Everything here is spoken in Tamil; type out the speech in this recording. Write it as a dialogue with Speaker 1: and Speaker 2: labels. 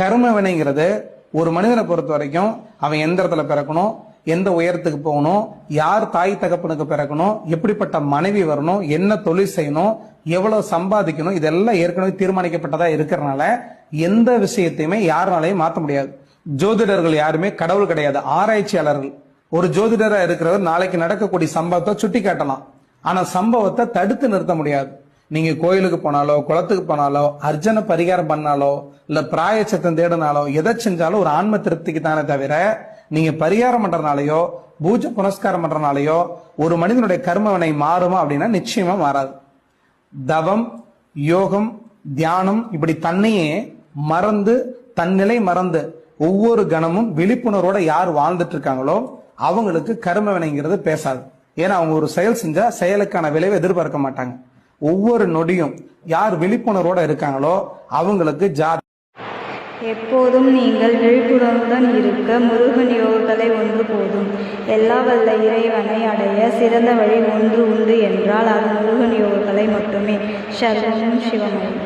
Speaker 1: கர்ம வினைங்கிறது ஒரு மனிதனை பொறுத்த வரைக்கும் அவன் எந்த இடத்துல பிறக்கணும், எந்த உயரத்துக்கு போகணும், யார் தாய் தகப்பனுக்கு பிறக்கணும், எப்படிப்பட்ட மனைவி வரணும், என்ன தொழில் செய்யணும், எவ்வளவு சம்பாதிக்கணும், இதெல்லாம் ஏற்கனவே தீர்மானிக்கப்பட்டதா இருக்கிறதுனால எந்த விஷயத்தையுமே யாருனாலையும் மாற்ற முடியாது. ஜோதிடர்கள் யாருமே கடவுள் கிடையாது, ஆராய்ச்சியாளர்கள். ஒரு ஜோதிடரா இருக்கிறவர் நாளைக்கு நடக்கக்கூடிய சம்பவத்தை சுட்டி காட்டலாம், ஆனா சம்பவத்தை தடுத்து நிறுத்த முடியாது. நீங்க கோயிலுக்கு போனாலோ, குளத்துக்கு போனாலோ, அர்ச்சனை பரிகாரம் பண்ணாலோ, இல்ல பிராயச்சத்தம் தேடினாலோ, எதை செஞ்சாலும் ஒரு ஆன்ம திருப்திக்கு தானே தவிர நீங்க பரிகாரம் பண்றதுனாலயோ பூஜை புனஸ்காரம் பண்றதுனாலயோ ஒரு மனிதனுடைய கர்மவினை மாறுமா அப்படின்னா நிச்சயமா மாறாது. தவம், யோகம், தியானம் இப்படி தன்னையே மறந்து, தன்னிலை மறந்து ஒவ்வொரு கணமும் விழிப்புணர்வோட யார் வாழ்ந்துட்டு இருக்காங்களோ அவங்களுக்கு கர்ம வினைங்கிறது பேசாது. ஏன்னா அவங்க ஒரு செயல் செஞ்சா செயலுக்கான விளைவை எதிர்பார்க்க மாட்டாங்க. ஒவ்வொரு நொடியும் யார் விழிப்புணர்வோட இருக்காங்களோ அவங்களுக்கு
Speaker 2: எப்போதும் நீங்கள் விழிப்புணர்வுடன் இருக்க முருகன் யோகக்கலை ஒன்று போதும். எல்லா வல்ல இறைவனை அடைய சிறந்த வழி ஒன்று உண்டு என்றால் அது முருகன் யோகக்கலை மட்டுமே. சர்வம் சிவமயம்.